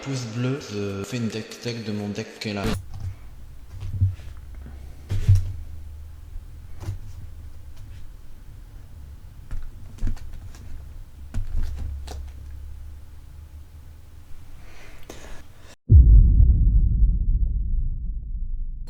pouce bleu, je fais une deck tech de mon deck Kellan.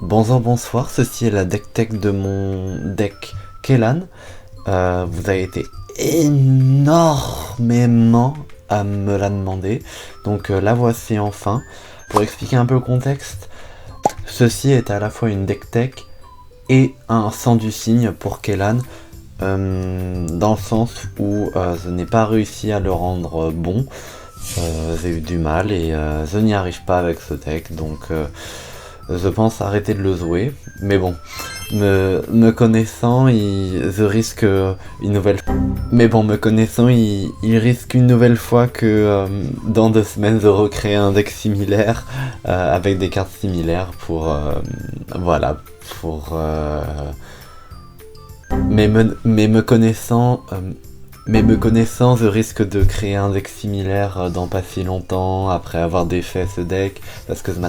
Bonjour, bonsoir, ceci est la deck tech de mon deck Kellan. Vous avez été énormément à me la demander, donc la voici enfin. Pour expliquer un peu le contexte, ceci est à la fois une deck tech et un sang du cygne pour Kellan, dans le sens où je n'ai pas réussi à le rendre bon. J'ai eu du mal et je n'y arrive pas avec ce deck, donc je pense arrêter de le jouer. Mais bon, me connaissant, je risque une nouvelle. Mais bon, me connaissant, il risque une nouvelle fois que dans 2 semaines, je recrée un deck similaire avec des cartes similaires pour voilà, pour. Mais me connaissant. Mais me connaissant, je risque de créer un deck similaire dans pas si longtemps, après avoir défait ce deck, parce que je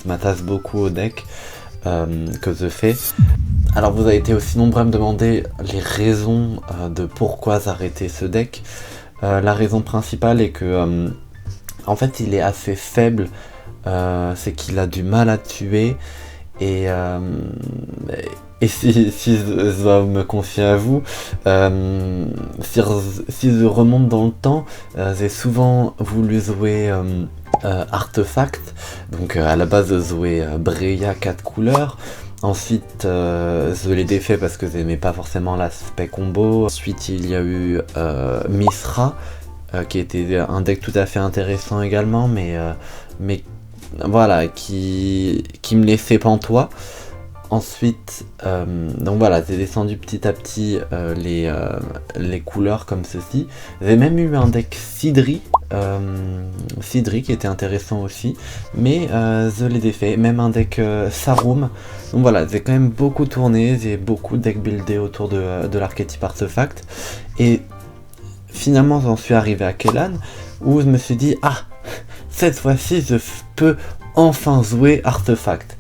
m'attache beaucoup au deck que je fais. Alors vous avez été aussi nombreux à me demander les raisons de pourquoi j'arrêtais ce deck. La raison principale est que, en fait, il est assez faible, c'est qu'il a du mal à tuer, et si je dois me confier à vous, si je remonte dans le temps, j'ai souvent voulu jouer Artefact, donc à la base de jouer Breya 4 couleurs. Ensuite, je l'ai défait parce que j'aimais pas forcément l'aspect combo. Ensuite, il y a eu Misra, qui était un deck tout à fait intéressant également, mais voilà, qui me laissait pantois. Ensuite, donc voilà, j'ai descendu petit à petit les couleurs comme ceci. J'ai même eu un deck Sidri qui était intéressant aussi, mais je l'ai défait. Même un deck Sarum. Donc voilà, j'ai quand même beaucoup tourné, j'ai beaucoup deck buildé autour de l'archétype Artefact. Et finalement, j'en suis arrivé à Kellan, où je me suis dit, ah, cette fois-ci, je peux enfin jouer Artefact.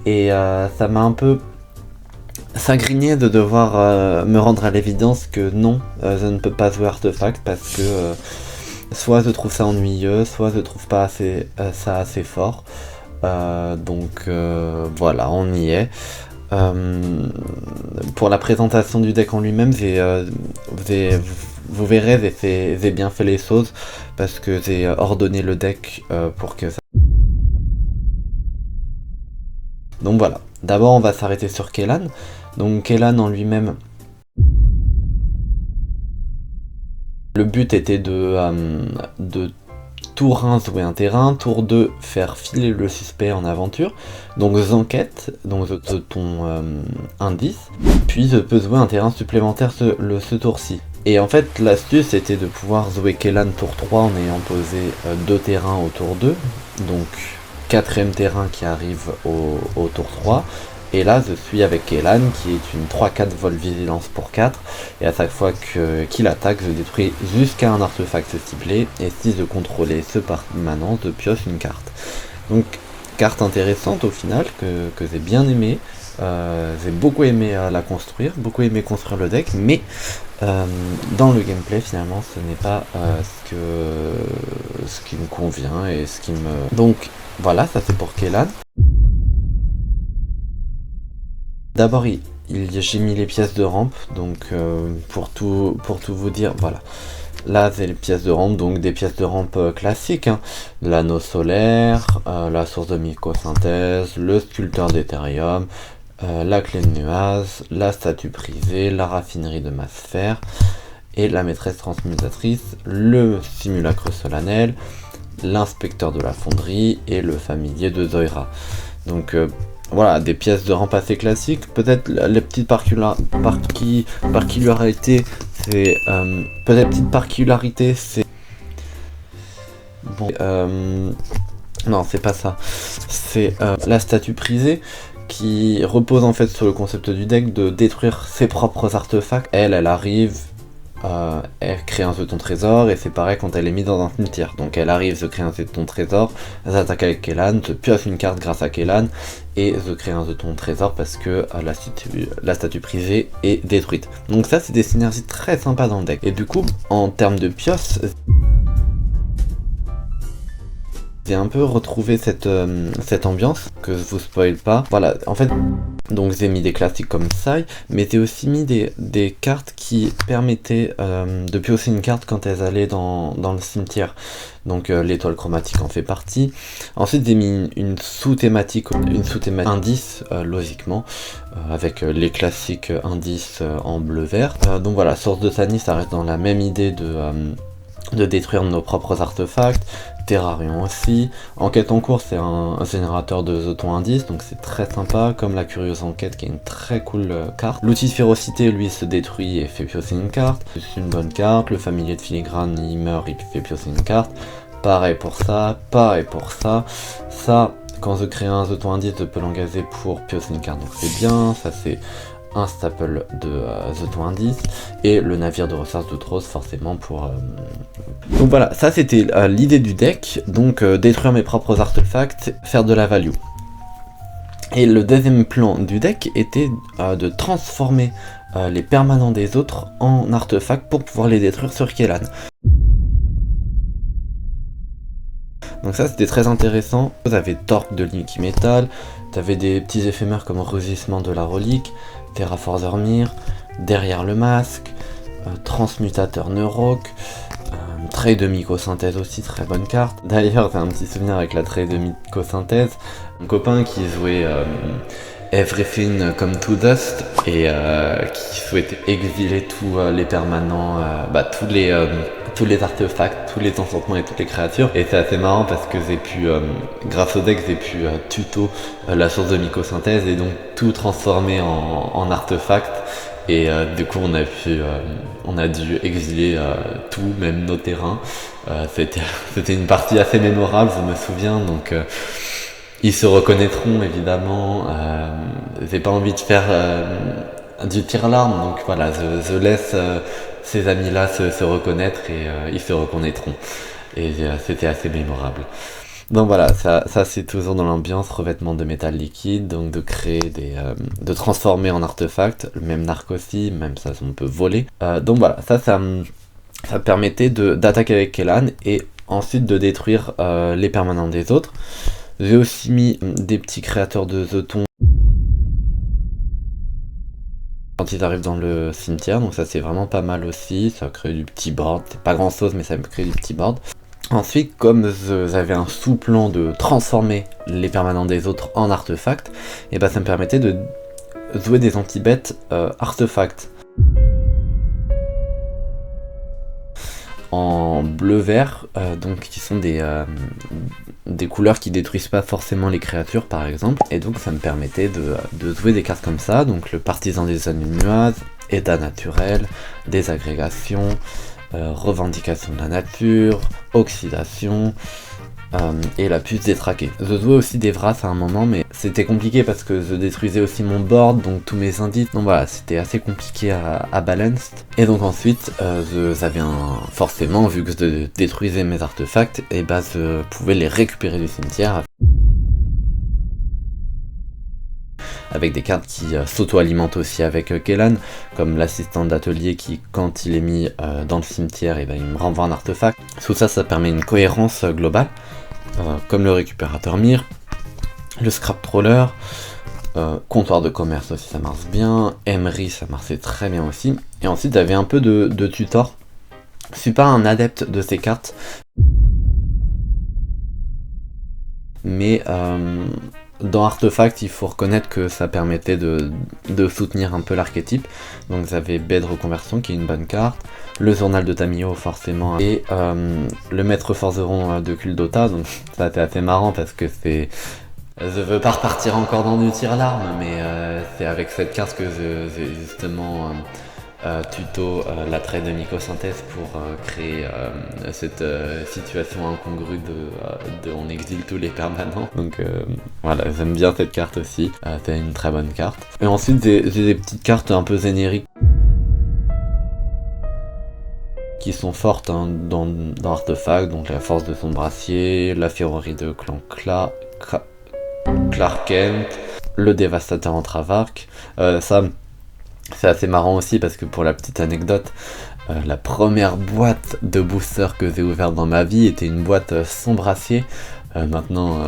Et ça m'a un peu sagriné de devoir me rendre à l'évidence que non, je ne peux pas jouer Artefact parce que soit je trouve ça ennuyeux, soit je trouve pas ça assez fort. Donc voilà, on y est. Pour la présentation du deck en lui-même, vous verrez, j'ai bien fait les choses parce que j'ai ordonné le deck pour que ça. Donc voilà, d'abord on va s'arrêter sur Kellan. Donc Kellan en lui-même, le but était de tour 1 jouer un terrain, tour 2 faire filer le suspect en aventure, donc j'enquête, donc je ton indice, puis je peux jouer un terrain supplémentaire ce tour-ci. Et en fait l'astuce était de pouvoir jouer Kellan tour 3 en ayant posé 2 terrains au tour 2, donc 4ème terrain qui arrive au tour 3, et là je suis avec Kellan qui est une 3-4 vol vigilance pour 4, et à chaque fois qu'il attaque je détruis jusqu'à un artefact ciblé, et si je contrôlais ce permanent je pioche une carte. Donc carte intéressante au final que j'ai bien aimé, j'ai beaucoup aimé la construire, beaucoup aimé construire le deck, mais dans le gameplay finalement ce n'est pas ce qui me convient et ce qui me... Donc voilà, ça c'est pour Kellan. D'abord j'ai mis les pièces de rampe, donc pour tout vous dire, voilà. Là c'est les pièces de rampe, donc des pièces de rampe classiques, hein. L'anneau solaire, la source de microsynthèse, le sculpteur d'Ethereum, la clé de nuage, la statue prisée, la raffinerie de Massfer, et la maîtresse transmutatrice, le simulacre solennel, l'inspecteur de la fonderie et le familier de Zoira. Donc voilà, des pièces de rampe assez classiques. Peut-être les petites particularités, c'est bon, non c'est pas ça, c'est la statue prisée qui repose en fait sur le concept du deck de détruire ses propres artefacts. Elle arrive elle crée un jeton trésor, et c'est pareil quand elle est mise dans un cimetière. Donc elle arrive, se crée un jeton trésor, elle s'attaque avec Kellan, se pioche une carte grâce à Kellan, et se crée un jeton trésor parce que la statue privée est détruite. Donc ça, c'est des synergies très sympas dans le deck. Et du coup, en termes de pioche, j'ai un peu retrouvé cette ambiance, que je vous spoil pas. Voilà, en fait, donc j'ai mis des classiques comme Sai, mais j'ai aussi mis des cartes qui permettaient de piocher une carte quand elles allaient dans le cimetière. Donc l'étoile chromatique en fait partie. Ensuite j'ai mis une sous-thématique indice, logiquement, avec les classiques indices en bleu-vert. Donc voilà, source de Sani, ça reste dans la même idée de détruire nos propres artefacts. Terrarium aussi. Enquête en cours, c'est un générateur de jetons indices, donc c'est très sympa, comme la curieuse enquête qui est une très cool carte. L'outil de férocité, lui, se détruit et fait piocher une carte. C'est une bonne carte. Le familier de filigrane, il meurt, il fait piocher une carte. Pareil pour ça, pareil pour ça. Ça, quand je crée un jeton indice, je peux l'engager pour piocher une carte, donc c'est bien. Ça, c'est un staple de jetons indice, et le navire de recherche d'Outros forcément pour... Donc voilà, ça c'était l'idée du deck, donc détruire mes propres artefacts, faire de la value. Et le deuxième plan du deck était de transformer les permanents des autres en artefacts pour pouvoir les détruire sur Kellan. Donc ça c'était très intéressant. Vous avez Torque de Linky Metal, t'avais des petits éphémères comme Rugissement de la Relique, Terraforcer Mir, Derrière le Masque, Transmutateur Neuroc, Trait de Mycosynthèse aussi, très bonne carte. D'ailleurs j'ai un petit souvenir avec la Trait de Mycosynthèse, un copain qui jouait Everything Come to Dust et qui souhaitait exiler tous les permanents, tous les artefacts, tous les enchantements et toutes les créatures. Et c'est assez marrant parce que j'ai pu, grâce au deck, j'ai pu tuto la source de mycosynthèse et donc tout transformer en artefact. Et du coup on a dû exiler tout, même nos terrains. C'était une partie assez mémorable, je me souviens, donc ils se reconnaîtront évidemment. J'ai pas envie de faire du tire-larme, donc voilà, je laisse ces amis-là se reconnaître et ils se reconnaîtront. Et c'était assez mémorable. Donc voilà, ça c'est toujours dans l'ambiance, revêtement de métal liquide, donc de créer de transformer en artefact, le même narc aussi, même ça on peut voler. Donc voilà, ça permettait d'attaquer avec Kellan et ensuite de détruire les permanents des autres. J'ai aussi mis des petits créateurs de jetons quand ils arrivent dans le cimetière, donc ça c'est vraiment pas mal aussi, ça crée du petit board, c'est pas grand chose mais ça me crée du petit board. Ensuite, comme j'avais un sous-plan de transformer les permanents des autres en artefacts, et bah ça me permettait de jouer des anti-bêtes artefacts. En bleu-vert, donc qui sont des couleurs qui détruisent pas forcément les créatures par exemple, et donc ça me permettait de jouer des cartes comme ça, donc le partisan des animuases, état naturel, désagrégation, revendication de la nature, oxydation, et la puce détraquée. Je jouais aussi des Vras à un moment, mais c'était compliqué parce que je détruisais aussi mon board, donc tous mes indices. Donc voilà, c'était assez compliqué à balance. Et donc ensuite, j'avais forcément, vu que je détruisais mes artefacts, et bah je pouvais les récupérer du cimetière avec des cartes qui s'auto-alimentent aussi avec Kellan, comme l'assistant d'atelier qui, quand il est mis dans le cimetière, et ben, il me renvoie un artefact. Tout ça, ça permet une cohérence globale, comme le récupérateur Mir, le scrap troller, comptoir de commerce aussi, ça marche bien, Emery, ça marchait très bien aussi. Et ensuite, j'avais un peu de tutor. Je suis pas un adepte de ces cartes, mais dans Artefact, il faut reconnaître que ça permettait de soutenir un peu l'archétype. Donc vous avez Baie de reconversion qui est une bonne carte, le journal de Tamiyo forcément, et le maître forgeron de Kuldota. Donc ça c'était assez marrant parce que c'est... Je veux pas repartir encore dans du tir-larme, mais c'est avec cette carte que j'ai justement tuto la trait de mycosynthèse pour créer cette situation incongrue de on exile tous les permanents. Donc voilà, j'aime bien cette carte aussi, c'est une très bonne carte. Et ensuite j'ai des petites cartes un peu génériques. qui sont fortes hein, dans Artefact, donc la force de son brassier, la ferronnerie de clan Clark Kent, le dévastateur en Travark. Ça, c'est assez marrant aussi parce que pour la petite anecdote, la première boîte de booster que j'ai ouverte dans ma vie était une boîte sans brassier. Maintenant,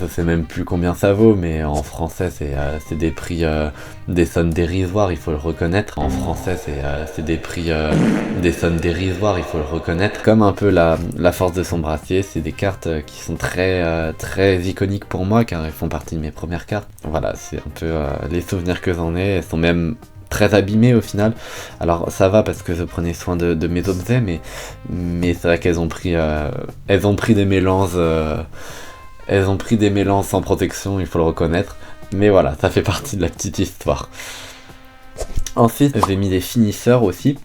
je sais même plus combien ça vaut, mais en français, c'est des prix, des sommes dérisoires, il faut le reconnaître. En français, c'est des prix, des sommes dérisoires, il faut le reconnaître. Comme un peu la force de son brassier, c'est des cartes qui sont très iconiques pour moi, car elles font partie de mes premières cartes. Voilà, c'est un peu les souvenirs que j'en ai. Elles sont même très abîmées au final. Alors ça va parce que je prenais soin de mes objets, mais c'est vrai qu'elles ont pris des mélanges. Elles ont pris des mélanges sans protection, il faut le reconnaître. Mais voilà, ça fait partie de la petite histoire. Ensuite, j'ai mis des finisseurs aussi.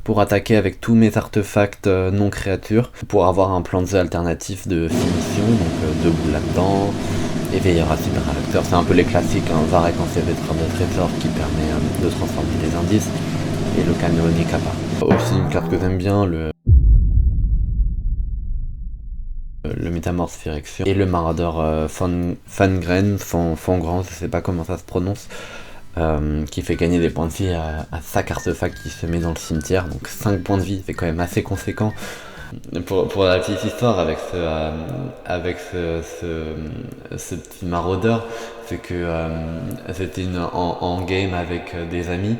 Pour attaquer avec tous mes artefacts non créatures. Pour avoir un plan de jeu alternatif de finition, donc debout là-dedans. Éveilleur à cyberacteur, c'est un peu les classiques, hein. Varek en Célèbre de Trésor qui permet de transformer des indices. Et le Cameroni Kappa. Aussi une carte que j'aime bien, le Métamorphe Phyrexion et le Maraudeur Fangren, Fangrand, je sais pas comment ça se prononce, qui fait gagner des points de vie à chaque artefact qui se met dans le cimetière, donc 5 points de vie, c'est quand même assez conséquent. Pour la petite histoire avec ce petit maraudeur, c'est que c'était en game avec des amis.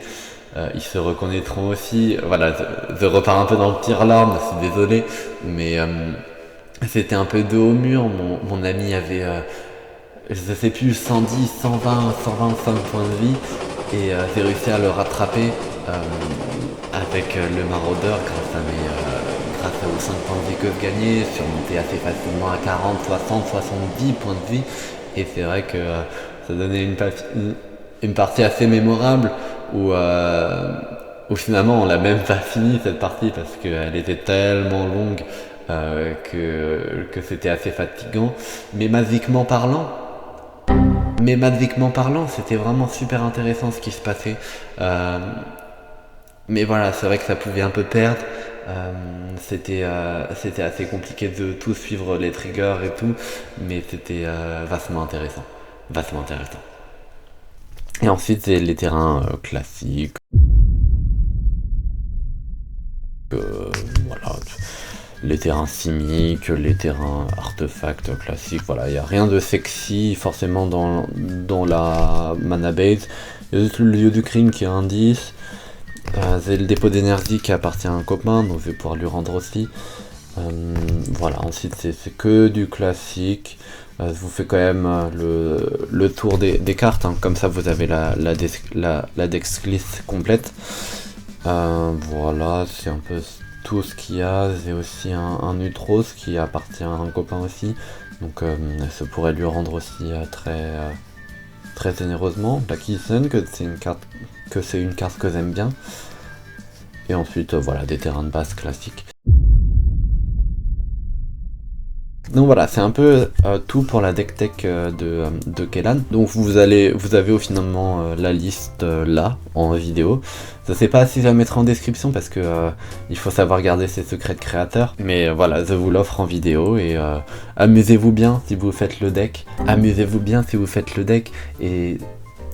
Ils se reconnaîtront aussi. Voilà, je repars un peu dans le tire-larme, je suis désolé, mais c'était un peu dos au mur. Mon ami avait, je sais plus, 110, 120, 125 points de vie, et j'ai réussi à le rattraper avec le maraudeur grâce aux 5 points de vie que je gagnais, surmonter assez facilement à 40, 60, 70 points de vie. Et c'est vrai que ça donnait une partie assez mémorable où finalement on l'a même pas fini cette partie parce qu'elle était tellement longue que c'était assez fatigant. Mais magiquement parlant, c'était vraiment super intéressant ce qui se passait. Mais voilà, c'est vrai que ça pouvait un peu perdre. C'était assez compliqué de tout suivre les triggers et tout, mais c'était vastement intéressant. Et ensuite, c'est les terrains classiques. Voilà, les terrains simiques, les terrains artefacts classiques. Voilà, il n'y a rien de sexy forcément dans la mana base. Il y a juste le lieu du crime qui est un 10. C'est le dépôt d'énergie qui appartient à un copain, donc je vais pouvoir lui rendre aussi. Voilà, ensuite c'est que du classique. Je vous fais quand même le tour des cartes, hein. Comme ça vous avez la dexlist complète. Voilà, c'est un peu tout ce qu'il y a. J'ai aussi un Utros qui appartient à un copain aussi, donc ça pourrait lui rendre aussi très généreusement. La Keysen, que c'est une carte que j'aime bien. Et ensuite, voilà, des terrains de base classiques. Donc voilà, c'est un peu tout pour la deck tech de Kellan. Donc vous avez au finalement la liste là, en vidéo. Je sais pas si je la mettrai en description parce que il faut savoir garder ses secrets de créateur. Mais voilà, je vous l'offre en vidéo et amusez-vous bien si vous faites le deck. Et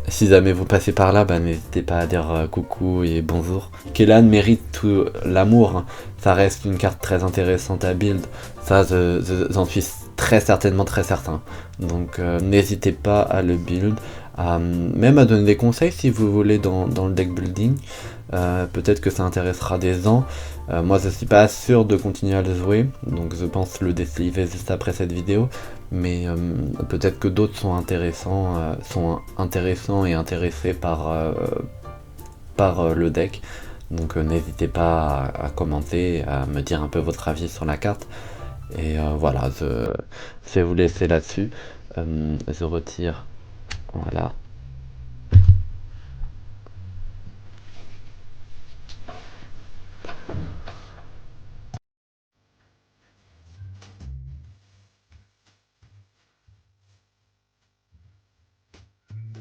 si jamais vous passez par là, n'hésitez pas à dire coucou et bonjour. Kellan mérite tout l'amour, hein. Ça reste une carte très intéressante à build, ça j'en suis très certainement très certain. Donc n'hésitez pas à le build, même à donner des conseils si vous voulez dans le deck building. Peut-être que ça intéressera des gens. Moi je suis pas sûr de continuer à le jouer, donc je pense le désliver juste après cette vidéo. Mais peut-être que d'autres sont intéressants et intéressés par le deck. Donc n'hésitez pas à commenter, à me dire un peu votre avis sur la carte. Et voilà, je vais vous laisser là-dessus. Je retire, voilà.